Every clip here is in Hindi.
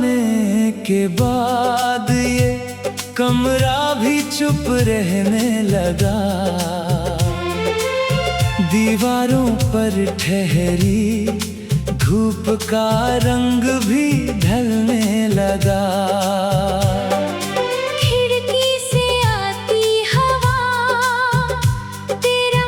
जाने के बाद ये कमरा भी चुप रहने लगा। दीवारों पर ठहरी धूप का रंग भी ढलने लगा। खिड़की से आती हवा तेरा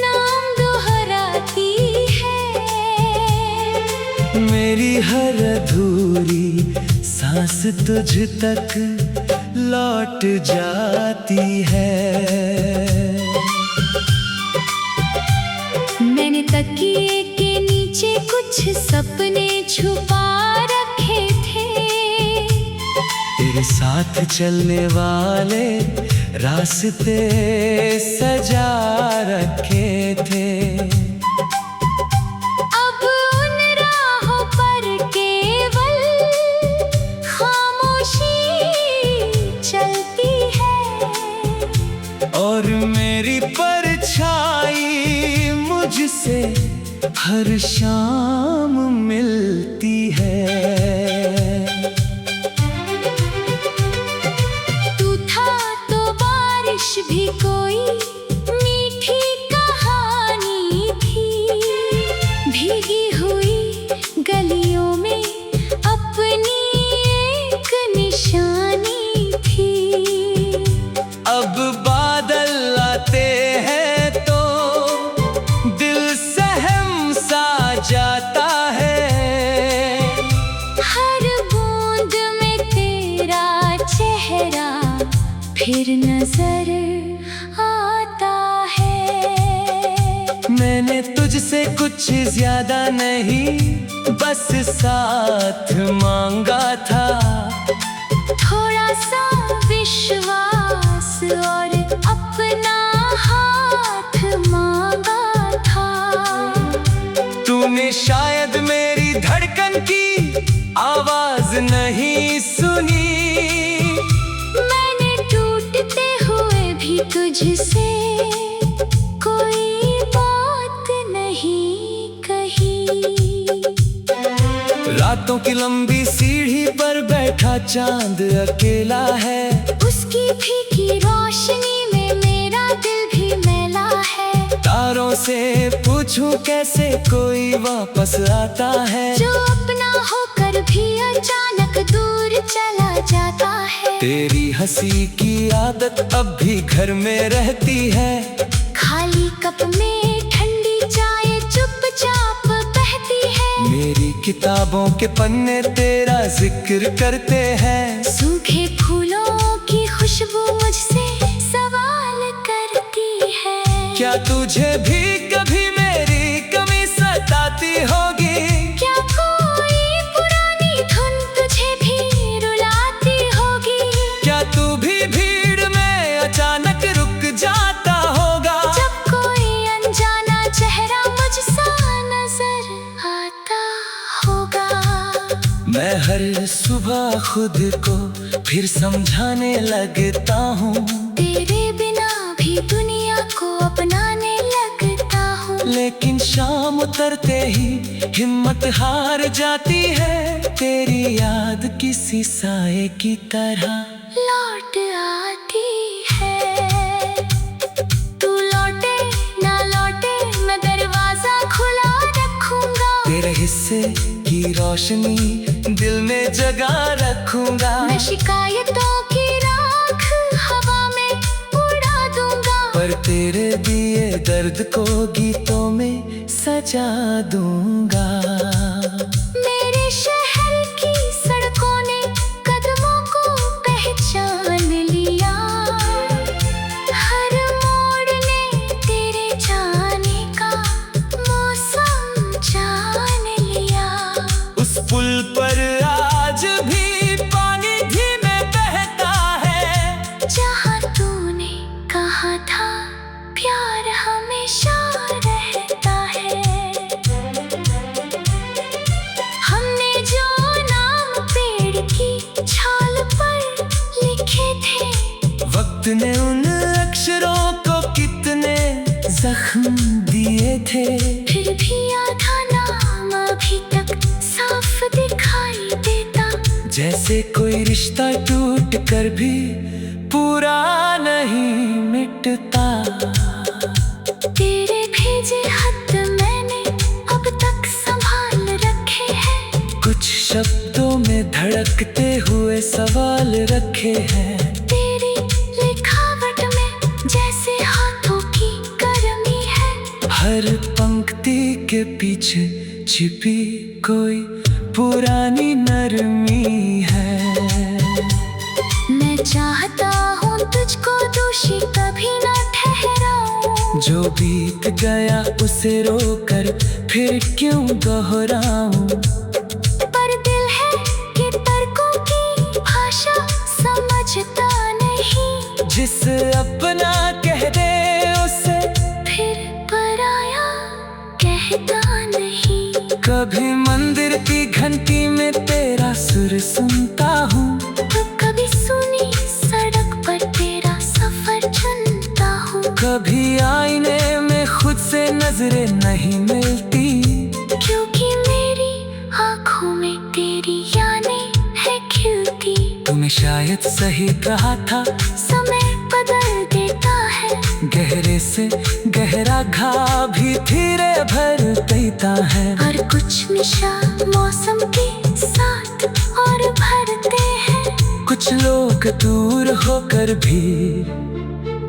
नाम दोहराती है। मेरी हर अधूरी सांस तुझ तक लौट जाती है। मैंने तकिए के नीचे कुछ सपने छुपा रखे थे। तेरे साथ चलने वाले रास्ते सजा रखे थे। अब उन राहों पर केवल खामोशी चलती है और मेरी परछाई मुझसे हर शाम मिलती है। तू था तो बारिश भी कोई मीठी कहानी थी। भीगी हुई गलियों में अपनी एक निशानी थी। अब बादल आते हैं तो दिल सहम सा जाता है। हर बूंद में तेरा चेहरा फिर नजर आता है। मैंने तुझसे कुछ ज्यादा नहीं बस साथ मांगा था। थोड़ा सा विश्वास और अपना हाथ मांगा था। तूने शायद मेरी धड़कन की आवाज नहीं सुनी। मैंने टूटते हुए भी तुझसे कोई बात नहीं कही। रातों की लंबी सीढ़ी पर बैठा चांद अकेला है। उसकी फीकी रोशनी में मेरा दिल भी मैला है। तारों से पूछूं कैसे कोई वापस आता है जो अपना होकर भी अचानक दूर चला जाता है। तेरी हंसी की आदत अब भी घर में रहती है। खाली कप में ठंडी चाय चुपचाप बहती है। मेरी किताबों के पन्ने तेरा जिक्र करते हैं। सूखे फूलों की खुशबू मुझसे सवाल करती है। क्या तुझे भी कभी मेरी कमी सताती होगी? क्या कोई पुरानी धुन तुझे भी रुलाती होगी? क्या तू भी भीड़ में अचानक रुक जाता होगा? जब कोई अनजाना चेहरा मुझसा नजर आता होगा। मैं हर सुबह खुद को फिर समझाने लगता हूँ। तेरे बिना भी दुनिया को अपनाने लगता हूँ। लेकिन शाम उतरते ही हिम्मत हार जाती है। तेरी याद किसी साए की तरह लौट आती है। तू लौटे ना लौटे मैं दरवाजा खुला रखूंगा। तेरे हिस्से की रोशनी दिल में जगा रखूंगा। मैं शिकायतों की राख हवा में उड़ा दूंगा। पर तेरे दिए दर्द को गीतों में सजा दूंगा। मेरे शहर की सड़कों ने कदमों को पहचान लिया। हर मोड़ ने तेरे जाने का मौसम जान लिया। उस पुल पर आज भी पानी धीमे बहता है। जहाँ तूने कहा था प्यार हमेशा रहता है। हमने जो नाम पेड़ की छाल पर लिखे थे। वक्त ने उन अक्षरों को कितने जख्म दिए थे। फिर भी आधा नाम अभी तक साफ दिखाई देता। जैसे कोई रिश्ता टूट कर भी पूरा नहीं मिटता। तेरे भेजे खत मैंने अब तक संभाल रखे हैं। कुछ शब्दों में धड़कते हुए सवाल रखे हैं। तेरी लिखावट में जैसे हाथों की गर्मी है। हर पंक्ति के पीछे छिपी कोई पुरानी नरमी है। मैं चाहता हूँ तुझको दोषी कभी ना ठहराऊं। जो बीत गया उसे रोकर फिर क्यों दोहराऊं। पर दिल है कि तर्कों की भाषा समझता नहीं। जिस अपना कह दे उसे फिर पराया कहता नहीं। कभी मंदिर की घंटी में तेरा सुर सुनता हूँ। तो कभी सुनी सड़क पर तेरा सफर चुनता हूँ। कभी आईने में खुद से नजरें नहीं मिलती। क्योंकि मेरी आँखों में तेरी यादें है खिलती। तूने शायद सही कहा था, समय बदल देता है। गहरे से गहरा घाव भी धीरे भर देता है। और कुछ निशा मौसम के साथ और भरते हैं। कुछ लोग दूर होकर भी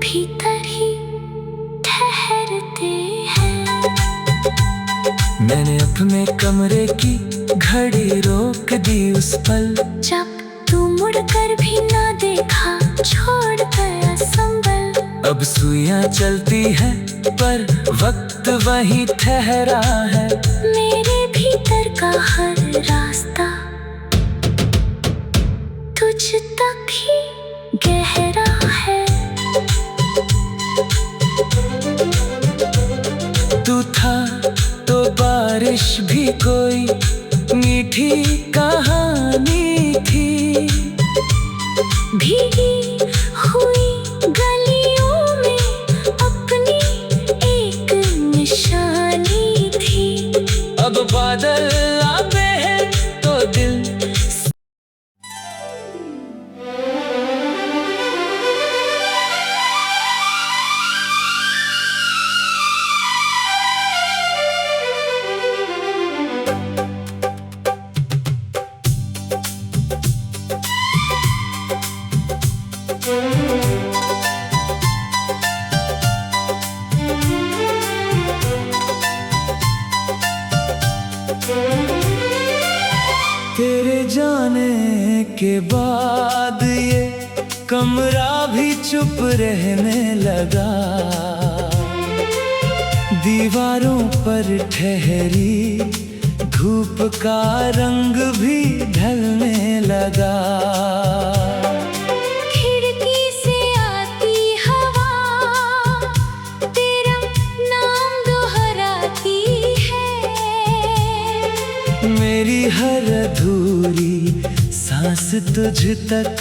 भीतर ही ठहरते हैं। मैंने अपने कमरे की घड़ी रोक दी उस पल। जब तू मुड़कर भी ना देखा छोड़ गया संभल। अब सुइयां चलती है पर वक्त वहीं ठहरा है। मेरे भीतर का हर रास्ता तुझ तक ही गहरा है। तू था तो बारिश भी कोई मीठी कहानी थी। भीगी हुई गलियों में अपनी एक निशानी थी। अब बादल आते हैं तो दिल तेरे जाने के बाद ये कमरा भी चुप रहने लगा। दीवारों पर ठहरी धूप का रंग भी ढलने लगा। खिड़की से आती हवा तेरा नाम दोहराती है। मेरी हर अधूरी सांस तुझ तक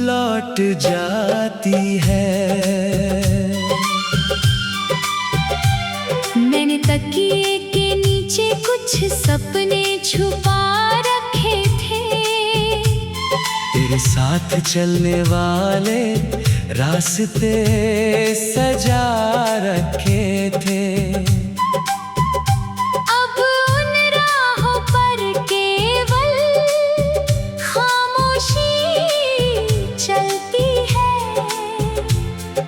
लौट जाती है। मैंने तकिए के नीचे कुछ सपने छुपा रखे थे। तेरे साथ चलने वाले रास्ते सजा रखे थे। अब उन राहों पर केवल खामोशी चलती है।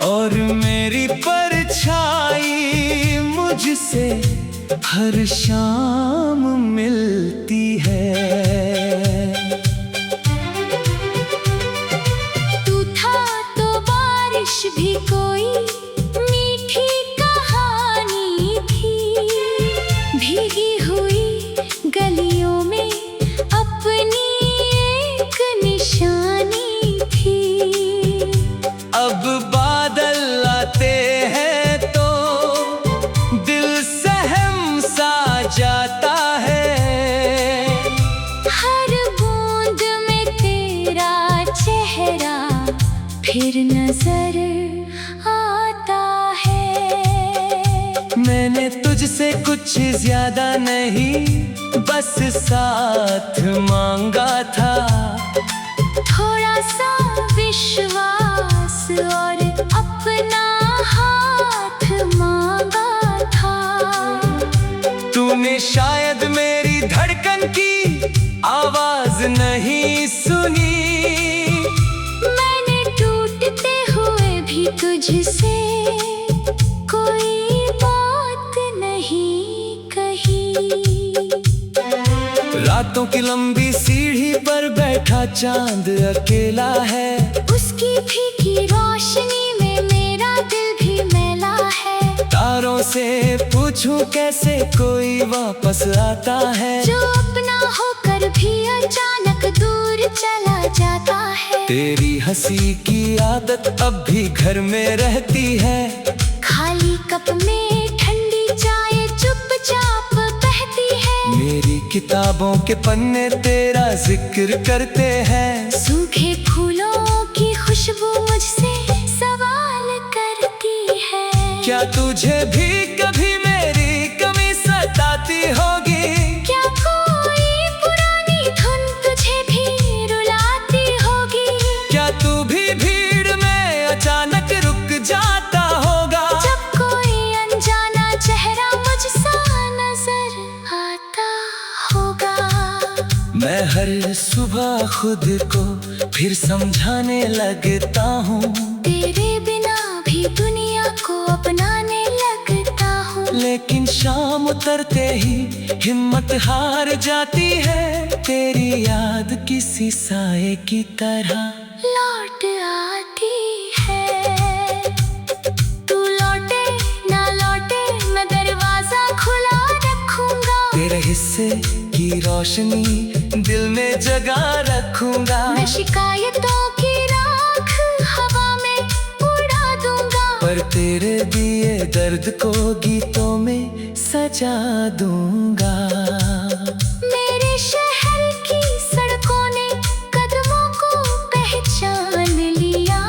और मेरी परछाई मुझसे हर शाम मिलती है। तू था तो बारिश भी कोई मीठी कहानी थी। भीगी हुई गलियों में अपनी एक निशानी थी। अब बादल आते हैं तो दिल सहम सा जाता है। हर बूंद में तेरा चेहरा फिर नजर आता है। मैंने तुझसे कुछ ज्यादा नहीं बस साथ मांगा था। सा विश्वास और अपना हाथ मांगा था। तूने शायद मेरी धड़कन की आवाज नहीं सुनी, मैंने टूटते हुए भी तुझसे कोई बात नहीं कही। रातों की लंबी सीढ़ी पर बैठा चांद अकेला है, उसकी फीकी रोशनी में मेरा दिल भी मैला है। तारों से पूछूं कैसे कोई वापस आता है, जो अपना होकर भी अचानक दूर चला जाता है। तेरी हंसी की आदत अब भी घर में रहती है, खाली कप में ठंडी चाय चुपचाप बहती है। मेरी किताबों के पन्ने तेरा जिक्र करते हैं। सूखे फूलों की खुशबू मुझसे सवाल करती है। क्या तुझे भी कभी मेरी कमी सताती होगी? क्या कोई पुरानी धुन तुझे भी रुलाती होगी? क्या तू भी भीड़ में अचानक रुक जाता होगा? जब कोई अनजाना चेहरा मुझसा नजर आता होगा। मैं हर सुबह खुद को फिर समझाने लगता हूँ, तेरे बिना भी दुनिया को अपनाने लगता हूँ। लेकिन शाम उतरते ही हिम्मत हार जाती है, तेरी याद किसी साए की तरह लौट आती है। तू लौटे ना लौटे मैं दरवाजा खुला रखूंगा। तेरे हिस्से की रोशनी दिल में जगा रखूंगा। मैं शिकायतों की राख हवा में उड़ा दूंगा, पर तेरे दिए दर्द को गीतों में सजा दूंगा। मेरे शहर की सड़कों ने कदमों को पहचान लिया।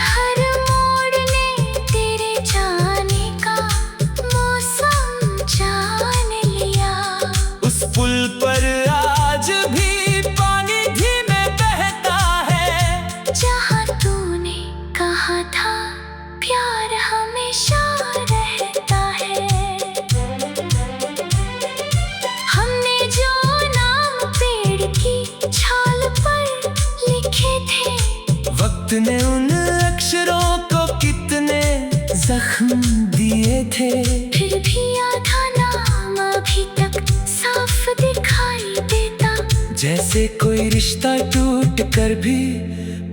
हर मोड़ ने तेरे जाने का मौसम जान लिया। उस पुल पर आज भी पानी धीमे बहता है, जहाँ तूने कहा था प्यार हमेशा रहता है। हमने जो नाम पेड़ की छाल पर लिखे थे, वक्त ने उन अक्षरों को कितने जख्म दिए थे। फिर भी आधा नाम अभी तक साफ दिखाई देता। जैसे कोई रिश्ता टूट कर भी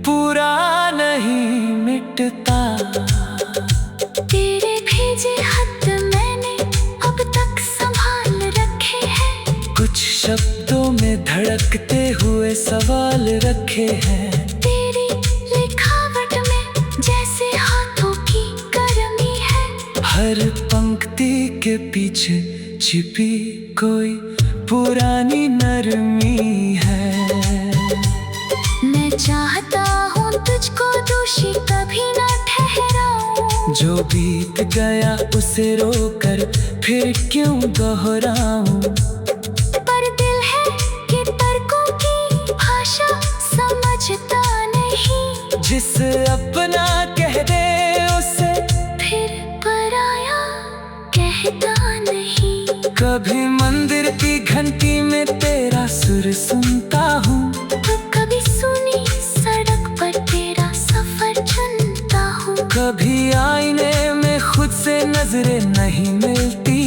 पूरा नहीं मिटता। तेरे भेजे खत मैंने अब तक संभाल रखे हैं। कुछ शब्दों में धड़कते हुए सवाल रखे हैं। तेरी लिखावट में जैसे हाथों की गर्मी है। हर पंक्ति के पीछे छिपी कोई पुरानी नरमी है। मैं चाहता हूँ तुझको दोषी कभी ना ठहराऊं। जो बीत गया उसे रोकर फिर क्यों दोहराऊं। पर दिल है कि तर्कों की भाषा समझता नहीं। जिस अपना कह दे उसे फिर पराया कहता नहीं। कभी मंदिर की घंटी में तेरा सुर सुनता हूँ, तो कभी सुनी सड़क पर तेरा सफर चुनता हूँ। कभी आईने में खुद से नजरें नहीं मिलती।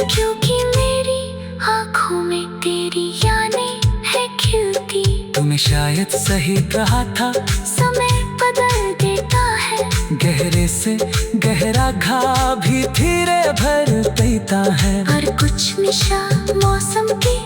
क्योंकि मेरी आँखों में तेरी यादें है खिलती। तूने शायद सही कहा था, समय बदल देता है। गहरे से गहरा घाव भी धीरे भर देता है। और कुछ निशा मौसम की